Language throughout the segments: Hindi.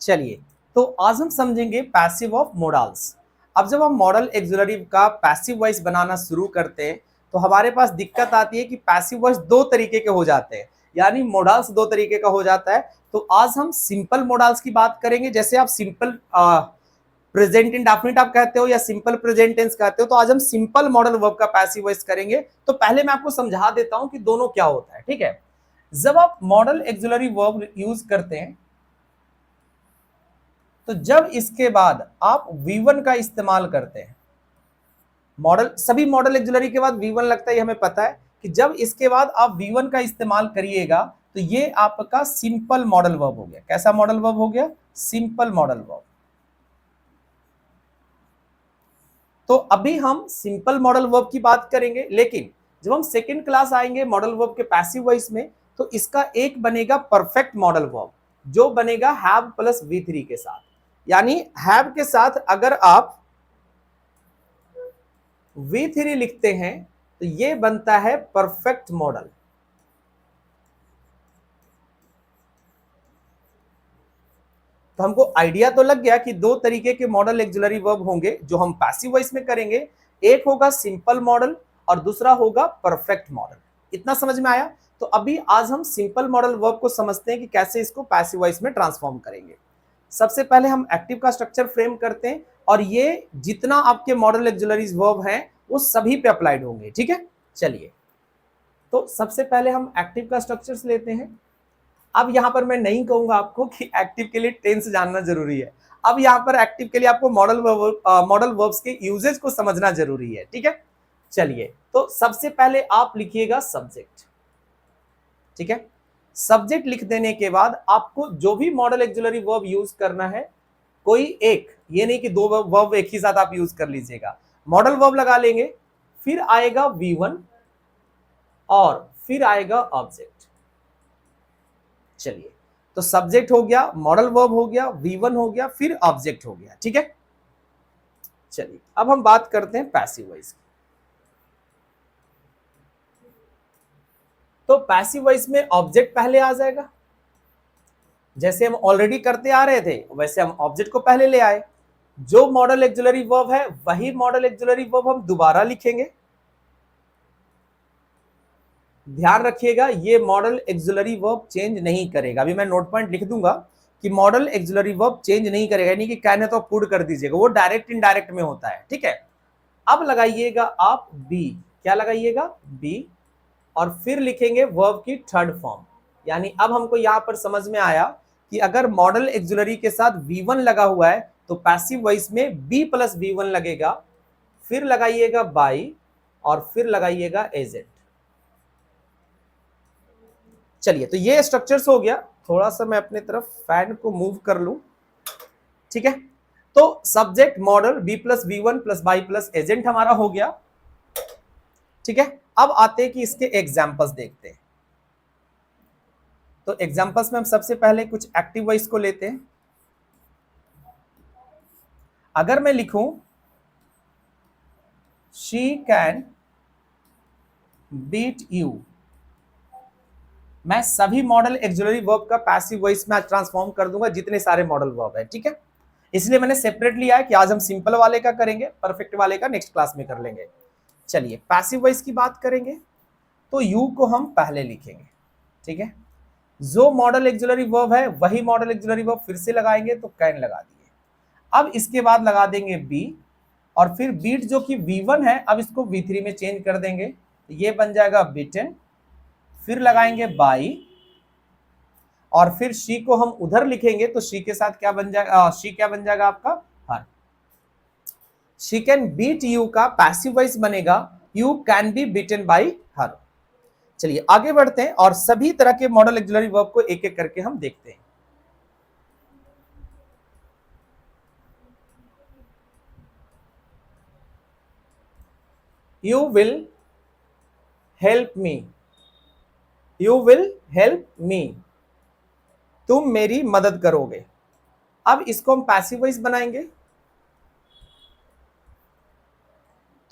चलिए, तो आज हम समझेंगे पैसिव ऑफ मोडाल्स। अब जब हम मॉडल एक्सिलरी का पैसिव वॉइस बनाना शुरू करते हैं तो हमारे पास दिक्कत आती है कि पैसिव वॉइस दो तरीके के हो जाते हैं, यानी मोडाल्स दो तरीके का हो जाता है। तो आज हम सिंपल मोडाल्स की बात करेंगे, जैसे आप सिंपल प्रेजेंट इंडेफिनिट आप कहते हो या सिंपल प्रेजेंट टेंस कहते हो, तो आज हम सिंपल मॉडल वर्ब का पैसिव वॉइस करेंगे। तो पहले मैं आपको समझा देता हूं कि दोनों क्या होता है, ठीक है। जब आप मॉडल एक्सिलरी वर्ब यूज करते हैं तो जब इसके बाद आप V1 का इस्तेमाल करते हैं, मॉडल सभी मॉडल एक्सिलरी के बाद V1 लगता है, हमें पता है कि जब इसके बाद आप V1 का इस्तेमाल करिएगा तो ये आपका सिंपल मॉडल वर्ब हो गया। कैसा मॉडल वर्ब हो गया? Simple modal verb. तो अभी हम सिंपल मॉडल वर्ब की बात करेंगे, लेकिन जब हम सेकेंड क्लास आएंगे मॉडल वर्ब के पैसिव वॉइस में तो इसका एक बनेगा परफेक्ट मॉडल वर्ब, जो बनेगा हैव प्लस V3 के साथ। यानी हैव के साथ अगर आप V3 लिखते हैं तो ये बनता है परफेक्ट मॉडल। तो हमको आइडिया तो लग गया कि दो तरीके के मॉडल एक्सिलरी वर्ब होंगे जो हम पैसिव वॉइस में करेंगे। एक होगा सिंपल मॉडल और दूसरा होगा परफेक्ट मॉडल। इतना समझ में आया? तो अभी आज हम सिंपल मॉडल वर्ब को समझते हैं कि कैसे इसको पैसिव वॉइस में ट्रांसफॉर्म करेंगे। सबसे पहले हम एक्टिव का स्ट्रक्चर फ्रेम करते हैं और ये जितना आपके मॉडल एक्सिलरीज वर्ब हैं वो सभी पे अप्लाइड होंगे, ठीक है। चलिए, तो सबसे पहले हम एक्टिव का स्ट्रक्चर्स लेते हैं। अब यहां पर मैं नहीं कहूंगा आपको कि एक्टिव के लिए टेंस जानना जरूरी है। अब यहां पर एक्टिव के लिए आपको मॉडल वर्ब्स के यूजेज को समझना जरूरी है, ठीक है। चलिए, तो सबसे पहले आप लिखिएगा सब्जेक्ट, ठीक है। सब्जेक्ट लिख देने के बाद आपको जो भी मॉडल एक्सिलरी वर्ब यूज करना है, कोई एक, ये नहीं कि दो वर्ब एक ही साथ आप यूज कर लीजिएगा। मॉडल वर्ब लगा लेंगे, फिर आएगा V1 और फिर आएगा ऑब्जेक्ट। चलिए, तो सब्जेक्ट हो गया, मॉडल वर्ब हो गया, V1 हो गया, फिर ऑब्जेक्ट हो गया, ठीक है। चलिए, अब हम बात करते हैं पैसिव वॉइस की। तो पैसिव वॉइस में ऑब्जेक्ट पहले आ जाएगा, जैसे हम ऑलरेडी करते आ रहे थे वैसे हम ऑब्जेक्ट को पहले ले आए। जो मॉडल एक्सिलरी वर्ब है वही मॉडल एक्सिलरी वर्ब हम दोबारा लिखेंगे। ध्यान रखिएगा, ये मॉडल एक्सिलरी वर्ब चेंज नहीं करेगा। अभी मैं नोट पॉइंट लिख दूंगा कि मॉडल एक्सिलरी वर्ब चेंज नहीं करेगा, यानी कि कहने तो पुट कर दीजिएगा, वो डायरेक्ट इनडायरेक्ट में होता है, ठीक है। अब लगाइएगा आप बी। क्या लगाइएगा? बी। और फिर लिखेंगे वर्ब की थर्ड फॉर्म। यानी अब हमको यहां पर समझ में आया कि अगर मॉडल एक्सिलरी के साथ V1 लगा हुआ है तो पैसिव वॉइस में B प्लस V1 लगेगा, फिर लगाइएगा बाई और फिर लगाइएगा एजेंट। चलिए, तो ये स्ट्रक्चर्स हो गया। थोड़ा सा मैं अपने तरफ फैन को मूव कर लूं, ठीक है। तो subject model B plus V1 plus by plus agent हमारा हो गया, ठीक है। अब आते हैं कि इसके एग्जाम्पल्स देखते हैं। तो एग्जाम्पल्स में हम सबसे पहले कुछ एक्टिव वॉइस को लेते हैं। अगर मैं लिखूं शी कैन बीट यू, मैं सभी मॉडल एक्सिलरी वर्ब का पैसिव वॉइस में ट्रांसफॉर्म कर दूंगा, जितने सारे मॉडल वर्ब है, ठीक है। इसलिए मैंने सेपरेट लिया है कि आज हम सिंपल वाले का करेंगे, परफेक्ट वाले का नेक्स्ट क्लास में कर लेंगे। चलिए, पैसिव वॉइस की बात करेंगे तो यू को हम पहले लिखेंगे, ठीक है। जो मॉडल एक्सिलरी वर्ब है वही मॉडल एक्सिलरी वर्ब फिर से लगाएंगे, तो कैन लगा दिए। अब इसके बाद लगा देंगे बी और फिर बीट जो कि V1 है, अब इसको V3 में चेंज कर देंगे, तो ये बन जाएगा बिटन। फिर लगाएंगे बाई और फिर शी को हम उधर लिखेंगे, तो शी के साथ क्या बन जाएगा? शी क्या बन जाएगा आपका? हर। शी कैन बीट यू का पैसिव वॉइस बनेगा you can be beaten by her. चलिए आगे बढ़ते हैं और सभी तरह के मॉडल एक्सिलरी वर्ब को एक एक करके हम देखते हैं। You will help me, you will help me, तुम मेरी मदद करोगे। अब इसको हम पैसिव वॉइस बनाएंगे,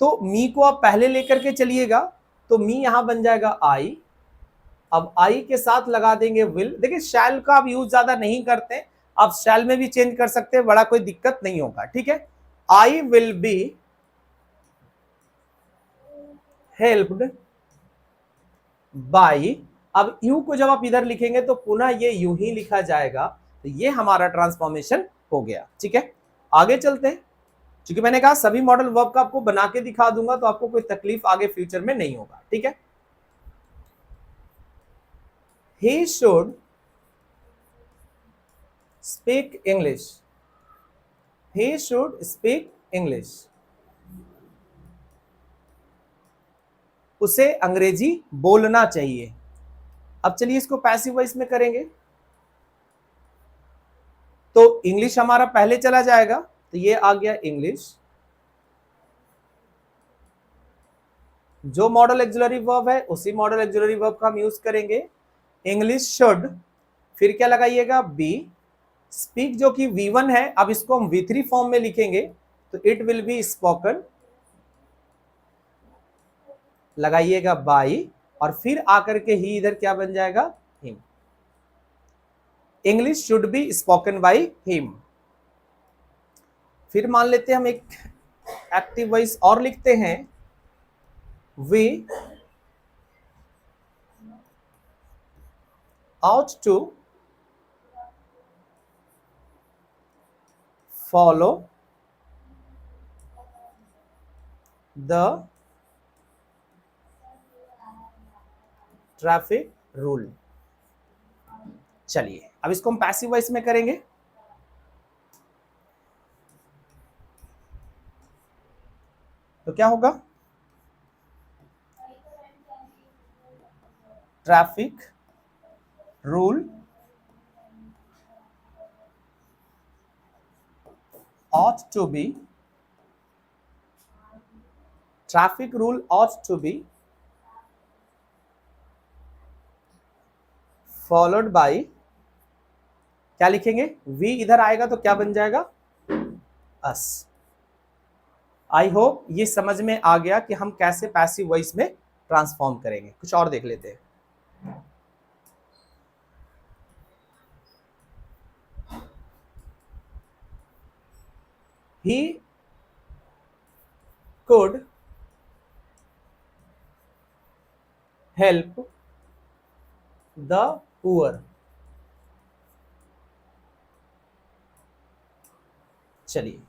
तो मी को आप पहले लेकर के चलिएगा, तो मी यहां बन जाएगा आई। अब आई के साथ लगा देंगे विल। देखिए शैल का आप यूज ज्यादा नहीं करते, आप शैल में भी चेंज कर सकते हैं, बड़ा कोई दिक्कत नहीं होगा, ठीक है। I will be helped by, अब यू को जब आप इधर लिखेंगे तो पुनः ये यूं ही लिखा जाएगा, तो ये हमारा ट्रांसफॉर्मेशन हो गया, ठीक है। आगे चलते हैं, क्योंकि मैंने कहा सभी मॉडल वर्ब का आपको बना के दिखा दूंगा तो आपको कोई तकलीफ आगे फ्यूचर में नहीं होगा, ठीक है। He should speak English. He should speak English. उसे अंग्रेजी बोलना चाहिए। अब चलिए इसको पैसिव वॉइस में करेंगे, तो इंग्लिश हमारा पहले चला जाएगा, तो ये आ गया इंग्लिश। जो मॉडल एक्सिलरी वर्ब है उसी मॉडल एक्सिलरी वर्ब का हम यूज करेंगे। इंग्लिश शुड, फिर क्या लगाइएगा, बी। स्पीक जो कि V1 है, अब इसको हम V3 फॉर्म में लिखेंगे, तो इट विल बी स्पोकन, लगाइएगा बाई, और फिर आकर के ही इधर क्या बन जाएगा, him. English should be spoken by him. फिर मान लेते हैं हम एक एक्टिव वॉइस और लिखते हैं, we ought to follow the traffic rule. चलिए अब इसको हम पैसिव वॉइस में करेंगे, तो क्या होगा, traffic rule ought to be, traffic rule ought to be followed by, क्या लिखेंगे, V इधर आएगा तो क्या बन जाएगा, us। आई होप ये समझ में आ गया कि हम कैसे पैसिव वॉइस में ट्रांसफॉर्म करेंगे। कुछ और देख लेते हैं। He could help the poor। चलिए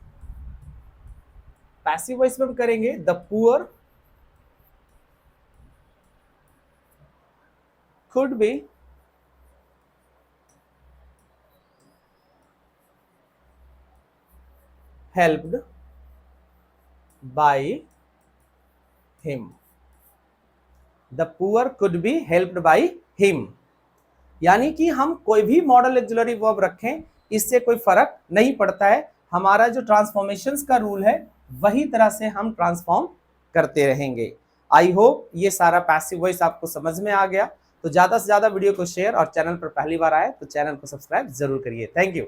पैसिव वॉइस में हम करेंगे, the poor could be helped by him। The poor could be helped by him, यानी कि हम कोई भी मॉडल एक्सिलरी वर्ब रखें इससे कोई फर्क नहीं पड़ता है, हमारा जो ट्रांसफॉर्मेशंस का रूल है वही तरह से हम ट्रांसफॉर्म करते रहेंगे। आई होप ये सारा पैसिव वॉइस आपको समझ में आ गया। तो ज्यादा से ज्यादा वीडियो को शेयर, और चैनल पर पहली बार आए तो चैनल को सब्सक्राइब जरूर करिए। Thank you.